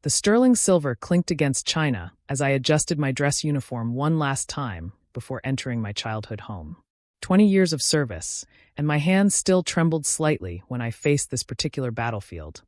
The sterling silver clinked against china as I adjusted my dress uniform one last time before entering my childhood home. 20 years of service, and my hands still trembled slightly when I faced this particular battlefield.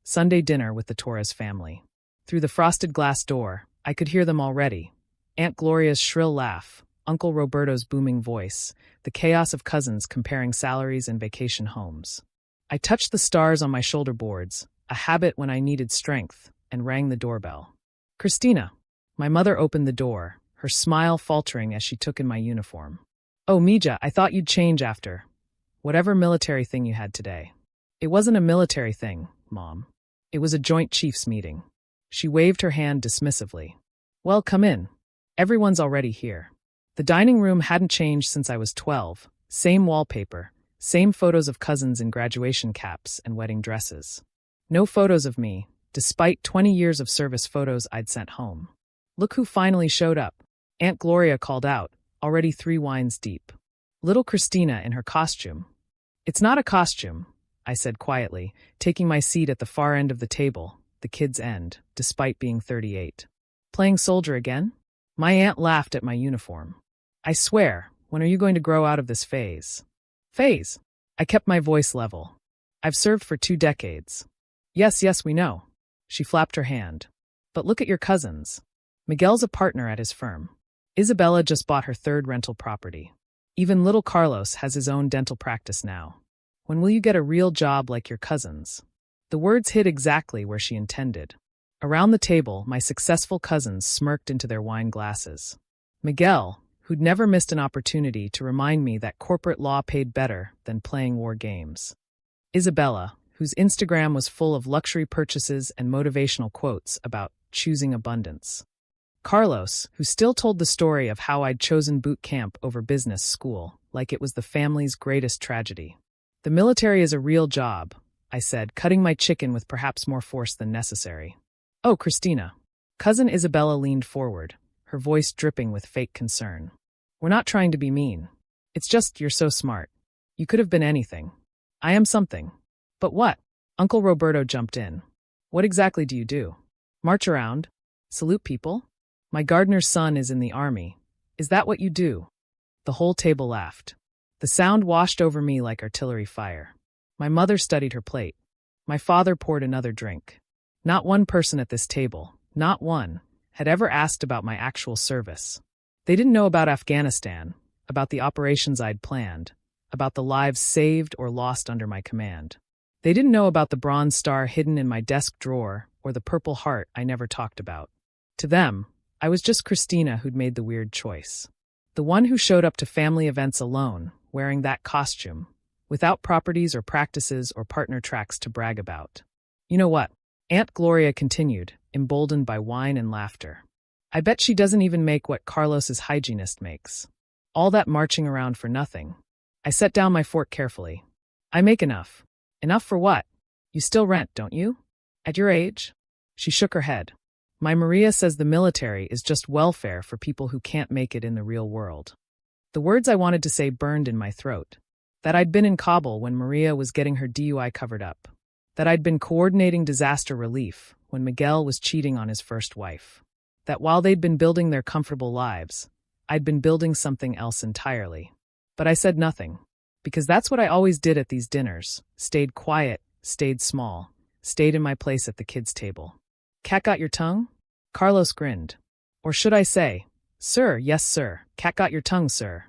Sunday dinner with the Torres family. Through the frosted glass door, I could hear them already. Aunt Gloria's shrill laugh, Uncle Roberto's booming voice, the chaos of cousins comparing salaries and vacation homes. I touched the stars on my shoulder boards, a habit when I needed strength, and rang the doorbell. Christina. My mother opened the door, her smile faltering as she took in my uniform. Oh, Mija, I thought you'd change after whatever military thing you had today. It wasn't a military thing, Mom. It was a Joint Chiefs meeting. She waved her hand dismissively. Well, come in. Everyone's already here. The dining room hadn't changed since I was 12. Same wallpaper, same photos of cousins in graduation caps and wedding dresses. No photos of me, despite 20 years of service photos I'd sent home. Look who finally showed up. Aunt Gloria called out, already 3 wines deep. Little Christina in her costume. It's not a costume, I said quietly, taking my seat at the far end of the table, the kids' end, despite being 38. Playing soldier again? My aunt laughed at my uniform. I swear, when are you going to grow out of this phase? Phase? I kept my voice level. I've served for 2 decades. Yes, we know. She flapped her hand. But look at your cousins. Miguel's a partner at his firm. Isabella just bought her 3rd rental property. Even little Carlos has his own dental practice now. When will you get a real job like your cousins? The words hit exactly where she intended. Around the table, my successful cousins smirked into their wine glasses. Miguel, who'd never missed an opportunity to remind me that corporate law paid better than playing war games. Isabella, whose Instagram was full of luxury purchases and motivational quotes about choosing abundance. Carlos, who still told the story of how I'd chosen boot camp over business school, like it was the family's greatest tragedy. The military is a real job, I said, cutting my chicken with perhaps more force than necessary. Oh, Christina. Cousin Isabella leaned forward, her voice dripping with fake concern. We're not trying to be mean. It's just you're so smart. You could have been anything. I am something. But what? Uncle Roberto jumped in. What exactly do you do? March around? Salute people? My gardener's son is in the army. Is that what you do? The whole table laughed. The sound washed over me like artillery fire. My mother studied her plate. My father poured another drink. Not one person at this table, not one, had ever asked about my actual service. They didn't know about Afghanistan, about the operations I'd planned, about the lives saved or lost under my command. They didn't know about the Bronze Star hidden in my desk drawer or the Purple Heart I never talked about. To them, I was just Christina who'd made the weird choice. The one who showed up to family events alone, wearing that costume, without properties or practices or partner tracks to brag about. You know what? Aunt Gloria continued, emboldened by wine and laughter. I bet she doesn't even make what Carlos's hygienist makes. All that marching around for nothing. I set down my fork carefully. I make enough. Enough for what? You still rent, don't you? At your age? She shook her head. My Maria says the military is just welfare for people who can't make it in the real world. The words I wanted to say burned in my throat. That I'd been in Kabul when Maria was getting her DUI covered up. That I'd been coordinating disaster relief when Miguel was cheating on his first wife. That while they'd been building their comfortable lives, I'd been building something else entirely. But I said nothing, because that's what I always did at these dinners, stayed quiet, stayed small, stayed in my place at the kids' table. Cat got your tongue? Carlos grinned. Or should I say, sir, yes sir, cat got your tongue, sir.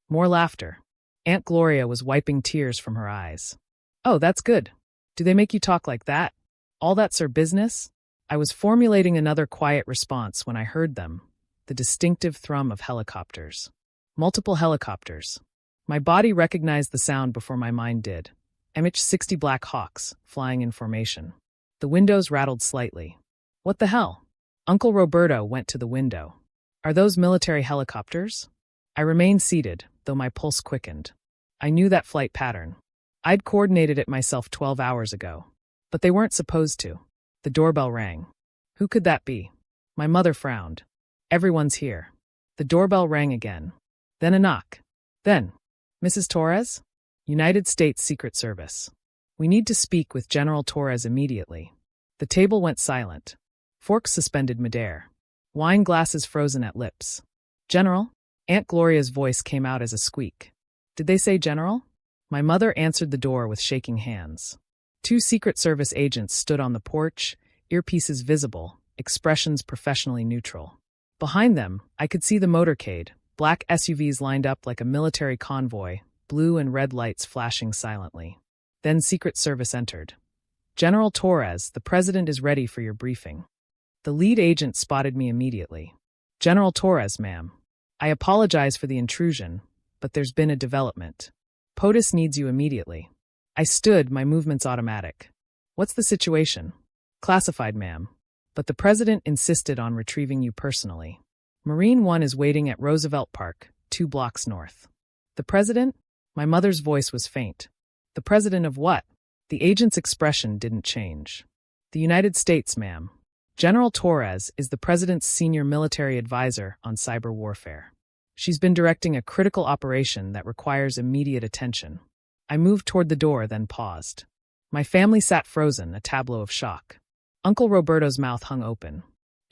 More laughter. Aunt Gloria was wiping tears from her eyes. Oh, that's good. Do they make you talk like that? All that's her business? I was formulating another quiet response when I heard them, the distinctive thrum of helicopters. Multiple helicopters. My body recognized the sound before my mind did. MH-60 Black Hawks, flying in formation. The windows rattled slightly. What the hell? Uncle Roberto went to the window. Are those military helicopters? I remained seated, though my pulse quickened. I knew that flight pattern. I'd coordinated it myself 12 hours ago. But they weren't supposed to. The doorbell rang. Who could that be? My mother frowned. Everyone's here. The doorbell rang again. Then a knock. Then, Mrs. Torres? United States Secret Service. We need to speak with General Torres immediately. The table went silent. Forks suspended midair. Wine glasses frozen at lips. General? Aunt Gloria's voice came out as a squeak. Did they say General? My mother answered the door with shaking hands. 2 Secret Service agents stood on the porch, earpieces visible, expressions professionally neutral. Behind them, I could see the motorcade, black SUVs lined up like a military convoy, blue and red lights flashing silently. Then Secret Service entered. General Torres, the president is ready for your briefing. The lead agent spotted me immediately. General Torres, ma'am. I apologize for the intrusion, but there's been a development. POTUS needs you immediately. I stood, my movements automatic. What's the situation? Classified, ma'am. But the president insisted on retrieving you personally. Marine 1 is waiting at Roosevelt Park, 2 blocks north. The president? My mother's voice was faint. The president of what? The agent's expression didn't change. The United States, ma'am. General Torres is the president's senior military advisor on cyber warfare. She's been directing a critical operation that requires immediate attention. I moved toward the door, then paused. My family sat frozen, a tableau of shock. Uncle Roberto's mouth hung open.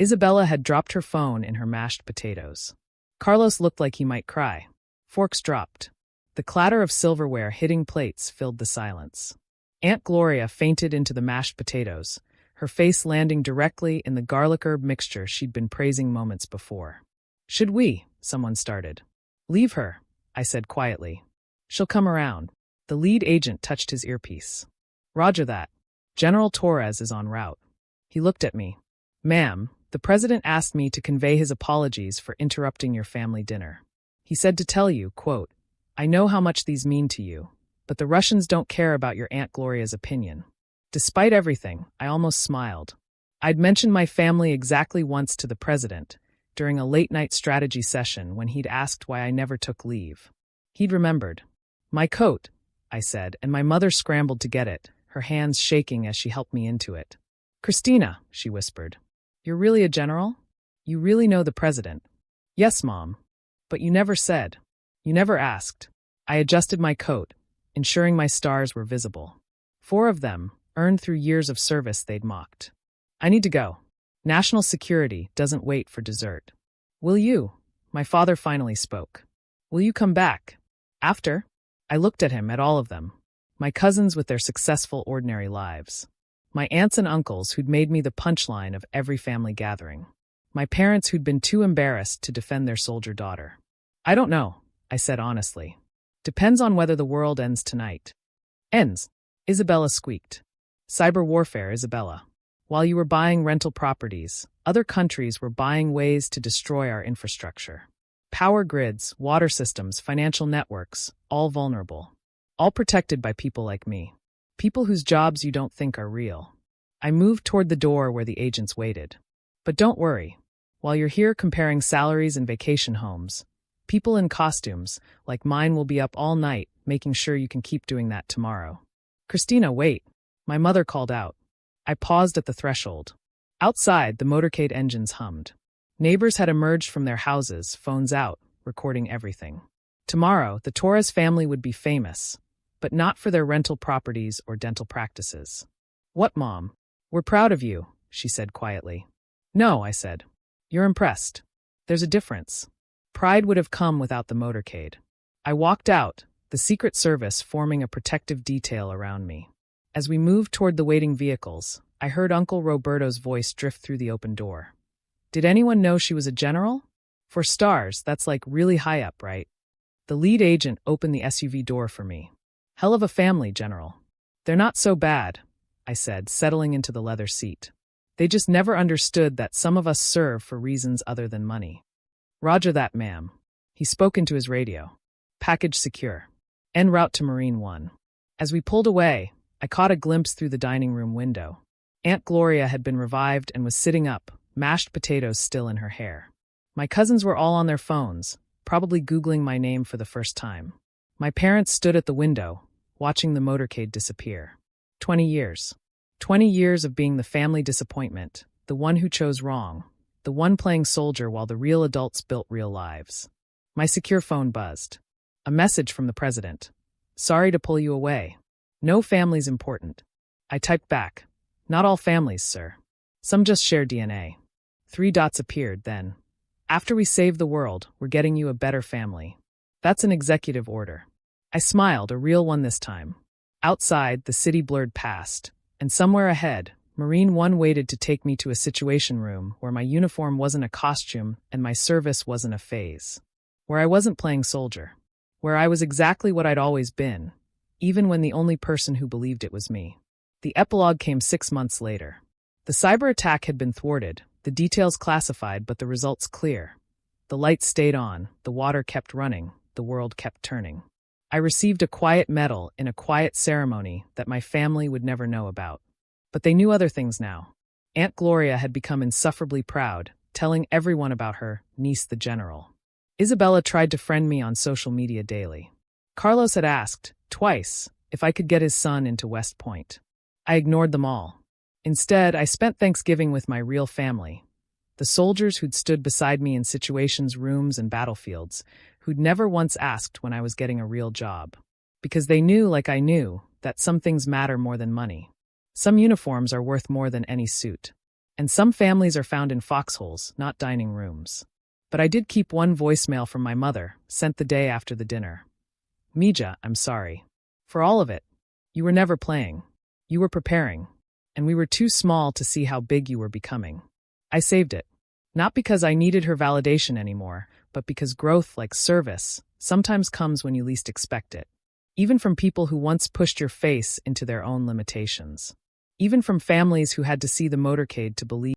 Isabella had dropped her phone in her mashed potatoes. Carlos looked like he might cry. Forks dropped. The clatter of silverware hitting plates filled the silence. Aunt Gloria fainted into the mashed potatoes, her face landing directly in the garlic herb mixture she'd been praising moments before. Should we? Someone started. Leave her, I said quietly. She'll come around. The lead agent touched his earpiece. Roger that. General Torres is en route. He looked at me. Ma'am, the president asked me to convey his apologies for interrupting your family dinner. He said to tell you, quote, I know how much these mean to you, but the Russians don't care about your Aunt Gloria's opinion. Despite everything, I almost smiled. I'd mentioned my family exactly once to the president, during a late-night strategy session when he'd asked why I never took leave. He'd remembered. My coat, I said, and my mother scrambled to get it, her hands shaking as she helped me into it. Christina, she whispered. You're really a general? You really know the president? Yes, Mom. But you never said. You never asked. I adjusted my coat, ensuring my stars were visible. 4 of them, earned through years of service they'd mocked. I need to go. National security doesn't wait for dessert. Will you? My father finally spoke. Will you come back? After? I looked at him, at all of them. My cousins with their successful, ordinary lives. My aunts and uncles who'd made me the punchline of every family gathering. My parents who'd been too embarrassed to defend their soldier daughter. I don't know, I said honestly. Depends on whether the world ends tonight. Ends, Isabella squeaked. Cyber warfare, Isabella. While you were buying rental properties, other countries were buying ways to destroy our infrastructure. Power grids, water systems, financial networks, all vulnerable. All protected by people like me. People whose jobs you don't think are real. I moved toward the door where the agents waited. But don't worry. While you're here comparing salaries and vacation homes, people in costumes, like mine, will be up all night, making sure you can keep doing that tomorrow. Christina, wait. My mother called out. I paused at the threshold. Outside, the motorcade engines hummed. Neighbors had emerged from their houses, phones out, recording everything. Tomorrow, the Torres family would be famous, but not for their rental properties or dental practices. What, Mom? We're proud of you, she said quietly. No, I said. You're impressed. There's a difference. Pride would have come without the motorcade. I walked out, the Secret Service forming a protective detail around me. As we moved toward the waiting vehicles, I heard Uncle Roberto's voice drift through the open door. Did anyone know she was a general? For stars, that's like really high up, right? The lead agent opened the SUV door for me. Hell of a family, General. They're not so bad, I said, settling into the leather seat. They just never understood that some of us serve for reasons other than money. Roger that, ma'am. He spoke into his radio. Package secure. En route to Marine 1. As we pulled away, I caught a glimpse through the dining room window. Aunt Gloria had been revived and was sitting up, mashed potatoes still in her hair. My cousins were all on their phones, probably Googling my name for the first time. My parents stood at the window, watching the motorcade disappear. 20 years. 20 years of being the family disappointment, the one who chose wrong, the one playing soldier while the real adults built real lives. My secure phone buzzed. A message from the president. Sorry to pull you away. No family's important. I typed back. Not all families, sir. Some just share DNA. 3 dots appeared then. After we save the world, we're getting you a better family. That's an executive order. I smiled, a real one this time. Outside, the city blurred past, and somewhere ahead, Marine One waited to take me to a situation room where my uniform wasn't a costume and my service wasn't a phase. Where I wasn't playing soldier. Where I was exactly what I'd always been, even when the only person who believed it was me. The epilogue came 6 months later. The cyber attack had been thwarted, the details classified but the results clear. The lights stayed on, the water kept running, the world kept turning. I received a quiet medal in a quiet ceremony that my family would never know about. But they knew other things now. Aunt Gloria had become insufferably proud, telling everyone about her niece the general. Isabella tried to friend me on social media daily. Carlos had asked, twice, if I could get his son into West Point. I ignored them all. Instead, I spent Thanksgiving with my real family. The soldiers who'd stood beside me in situations, rooms, and battlefields, who'd never once asked when I was getting a real job. Because they knew, like I knew, that some things matter more than money. Some uniforms are worth more than any suit. And some families are found in foxholes, not dining rooms. But I did keep one voicemail from my mother, sent the day after the dinner. Mija, I'm sorry. For all of it. You were never playing. You were preparing. And we were too small to see how big you were becoming. I saved it. Not because I needed her validation anymore, but because growth, like service, sometimes comes when you least expect it. Even from people who once pushed your face into their own limitations. Even from families who had to see the motorcade to believe